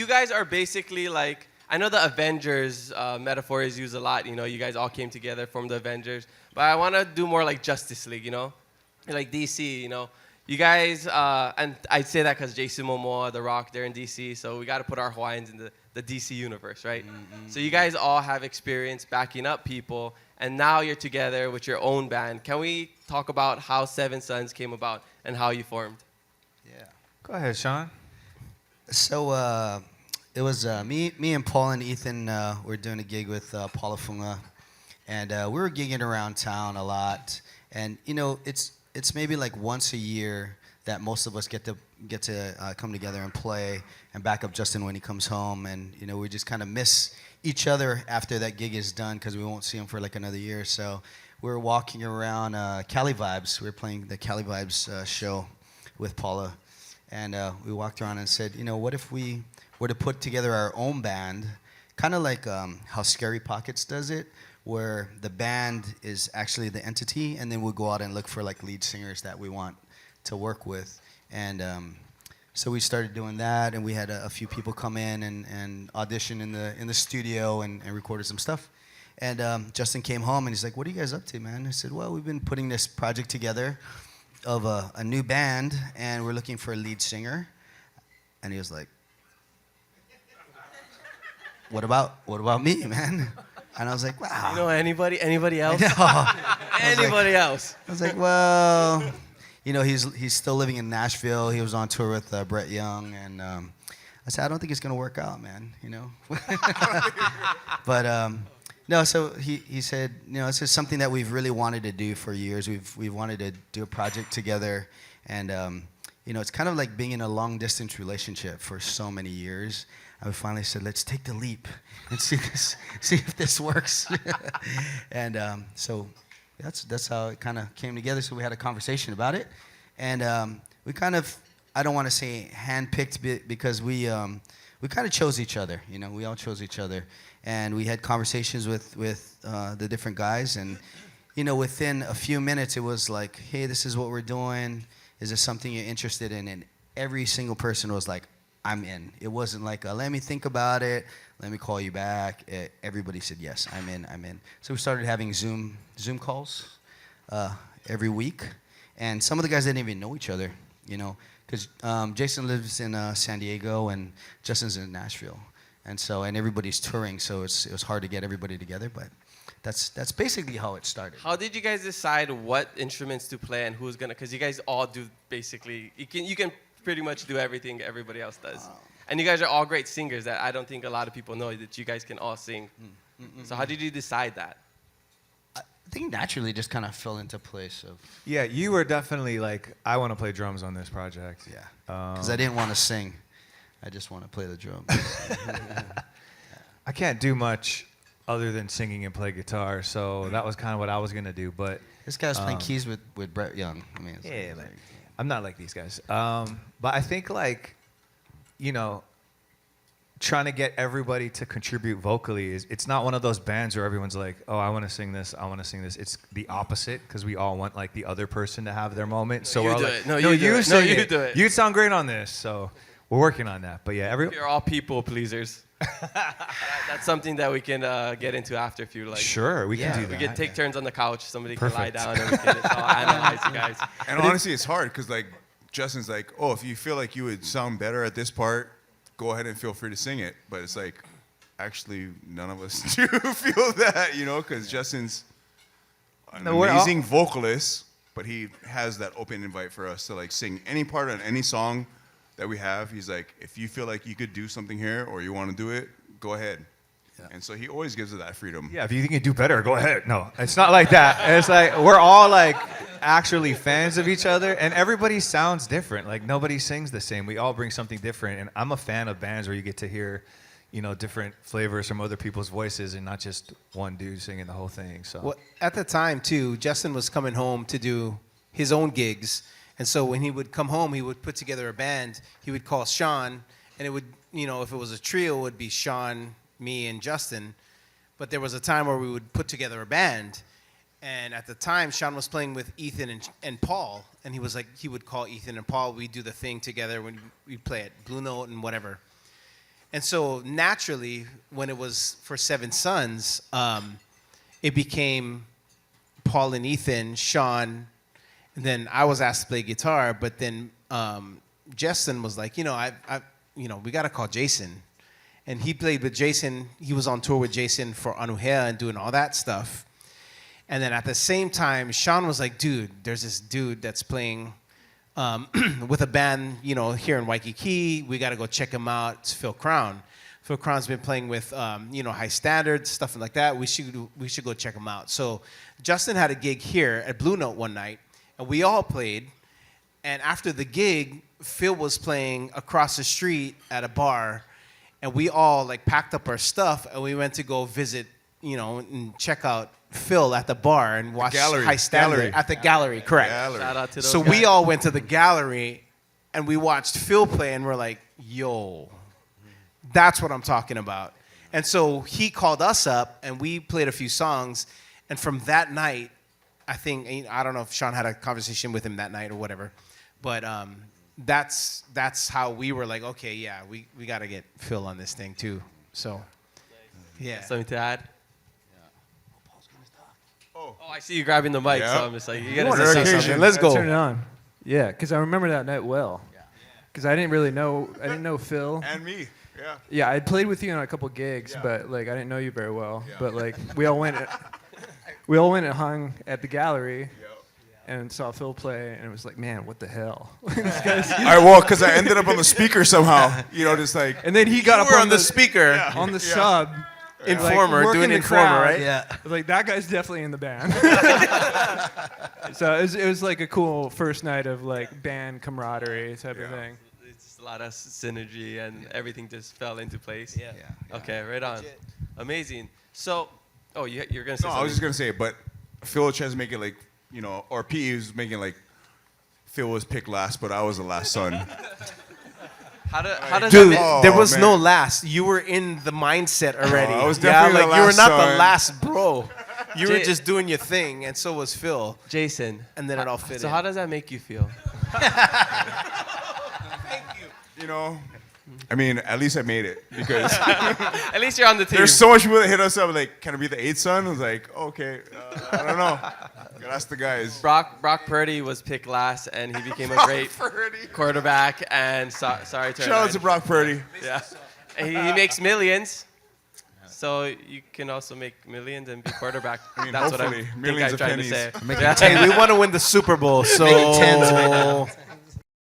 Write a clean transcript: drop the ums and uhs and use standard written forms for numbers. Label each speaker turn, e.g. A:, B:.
A: guys are basically like, I know the Avengers metaphor is used a lot. You know, you guys all came together, formed the Avengers. But I want to do more like Justice League, you know? Like DC, you know? You guys, and I say that because Jason Momoa, The Rock, they're in DC. So we got to put our Hawaiians in the DC universe, right? So you guys all have experience backing up people. And now you're together with your own band. Can we talk about how Seven Sons came about and how you formed?
B: Yeah.
C: Go ahead, Sean.
B: So it was me and Paul and Ethan were doing a gig with Paula Funga, and we were gigging around town a lot. And you know, it's maybe like once a year that most of us get to come together and play and back up Justin when he comes home. And you know, we just kind of miss each other after that gig is done because we won't see him for like another year. So we were walking around Cali Vibes. We were playing the Cali Vibes show with Paula, and we walked around and said, you know, what if we were to put together our own band, kind of like how Scary Pockets does it, where the band is actually the entity, and then we'll go out and look for like lead singers that we want to work with. And so we started doing that, and we had a few people come in and audition in the studio and recorded some stuff. And Justin came home and he's like, "What are you guys up to, man?" I said, "Well, we've been putting this project together of a new band, and we're looking for a lead singer." And he was like, What about me, man?" And I was like, "Wow."
A: You know anybody else?
B: Anybody
A: else?
B: I was like, "Well, you know, he's still living in Nashville. He was on tour with Brett Young, and I said, I don't think it's gonna work out, man. You know." But no. So he said, you know, it's just something that we've really wanted to do for years. We've wanted to do a project together, and you know, it's kind of like being in a long distance relationship for so many years. I finally said, let's take the leap and see if this works. And so that's how it kind of came together. So we had a conversation about it, and we kind of, I don't want to say handpicked because we kind of chose each other. You know, we all chose each other, and we had conversations with the different guys, and you know, within a few minutes, it was like, hey, this is what we're doing. Is this something you're interested in? And every single person was like, I'm in. It wasn't like, let me think about it, let me call you back. Everybody said, yes, I'm in. So we started having Zoom calls every week. And some of the guys didn't even know each other, you know, because Jason lives in San Diego and Justin's in Nashville. And everybody's touring, so it was hard to get everybody together, but that's basically how it started.
A: How did you guys decide what instruments to play and who's gonna? Because you guys all do basically. You can pretty much do everything everybody else does, and you guys are all great singers. That I don't think a lot of people know that you guys can all sing. So how did you decide that?
B: I think naturally just kind of fell into place of.
C: Yeah, you were definitely like, I want to play drums on this project.
B: Yeah, because I didn't want to sing. I just want to play the drums.
C: I can't do much other than singing and play guitar, so that was kind of what I was gonna do. But
B: this guy's playing keys with Brett Young. I mean,
C: yeah, like, I'm not like these guys. But I think, like, you know, trying to get everybody to contribute vocally it's not one of those bands where everyone's like, oh, I want to sing this, I want to sing this. It's the opposite, because we all want like the other person to have their moment. So
A: you
C: we're all
A: do
C: like,
A: it. No, you do it. No, you do it.
C: You'd sound great on this. So we're working on that. But yeah,
A: You're all people pleasers. That's something that we can get into after if you like.
C: Sure, we can do that.
A: We can take turns on the couch. Somebody
C: Perfect.
A: can lie down and we can just all analyze you guys.
D: And honestly, it's hard because like Justin's like, oh, if you feel like you would sound better at this part, go ahead and feel free to sing it. But it's like, actually, none of us do feel that, you know, because Justin's an amazing vocalist, but he has that open invite for us to like sing any part on any song that we have. He's like, if you feel like you could do something here or you want to do it, go ahead. Yeah. And so he always gives us that freedom.
C: Yeah, if you think you do better, go ahead. No, it's not like that. It's like we're all like actually fans of each other, and everybody sounds different. Like nobody sings the same. We all bring something different, and I'm a fan of bands where you get to hear, you know, different flavors from other people's voices and not just one dude singing the whole thing. So
E: well, at the time too, Justin was coming home to do his own gigs. And so when he would come home, he would put together a band. He would call Sean, and it would, you know, if it was a trio, it would be Sean, me, and Justin. But there was a time where we would put together a band. And at the time, Sean was playing with Ethan and Paul. And he was like, he would call Ethan and Paul. We'd do the thing together when we'd play at Blue Note and whatever. And so naturally, when it was for Seven Sons, it became Paul and Ethan, Sean, and then I was asked to play guitar. But then Justin was like, we got to call Jason. And he played with Jason. He was on tour with Jason for Anuhea and doing all that stuff. And then at the same time, Sean was like, dude, there's this dude that's playing with a band, here in Waikiki. We got to go check him out. It's Phil Crown. Phil Crown's been playing with, High Standard, stuff like that. We should go check him out. So Justin had a gig here at Blue Note one night, and we all played. And after the gig, Phil was playing across the street at a bar, and we all packed up our stuff, and we went to go visit, and check out Phil at the bar and watch High Standard at the gallery, correct.
D: Gallery.
A: Shout out to those
E: So
A: guys.
E: we all went to the gallery and we watched Phil play and we're like, yo, that's what I'm talking about. And so he called us up and we played a few songs. And from that night, I don't know if Sean had a conversation with him that night or whatever, but that's how we were like, okay, yeah, we got to get Phil on this thing too. So, yeah.
A: Something to add? Oh, I see you grabbing the mic,
D: Yeah.
A: so I'm just like, you
E: You
A: gotta
E: wanna
A: say
E: say
A: something.
E: something? Let's go.
F: Turn it on. Yeah, because I remember that night well. Because I didn't know Phil.
D: And me. Yeah.
F: Yeah, I played with you on a couple gigs, but I didn't know you very well.
D: Yeah.
F: But we all went and hung at the gallery and saw Phil play, and it was like, man, what the hell? This guy's-
D: All right, well, because I ended up on the speaker somehow. Just like.
F: and then he got up
E: We're
F: on
E: the speaker,
F: on the sub.
E: Informer,
F: working
E: doing
F: the
E: Informer,
F: crowd.
E: right?
B: Yeah.
F: I was like, that guy's definitely in the band. So it was like a cool first night of band camaraderie type of thing.
A: It's just a lot of synergy and everything just fell into place.
E: Yeah.
A: Okay, right on. Amazing. So, you're gonna say
D: No,
A: something.
D: I was just gonna say, but Phil tries to make it or P was making Phil was picked last, but I was the last son.
A: How does
E: Dude,
A: that
D: Oh,
E: there was
D: man.
E: no last. You were in the mindset already.
D: I was definitely the
E: you were
D: last
E: not the
D: son.
E: last bro. You were
A: Jay-
E: just doing your thing, and so was Phil.
A: Jason?
E: And then it all fit
A: So
E: in.
A: how does that make you feel?
D: I mean, at least I made it because
A: At least you're on the team.
D: there's so much people that hit us up can I be the eighth son? I was like, okay, I don't know. Gotta ask the guys.
A: Brock Purdy was picked last, and he became a great quarterback. And sorry to
D: Shout out to Brock Purdy.
A: Yeah, and he makes millions. So you can also make millions and be quarterback.
D: I mean,
A: That's what I
D: hopefully,
A: think
D: millions
A: I'm
D: of
A: trying to
D: pennies.
A: say.
B: Making
A: Yeah.
E: Hey, we want to win the Super Bowl, so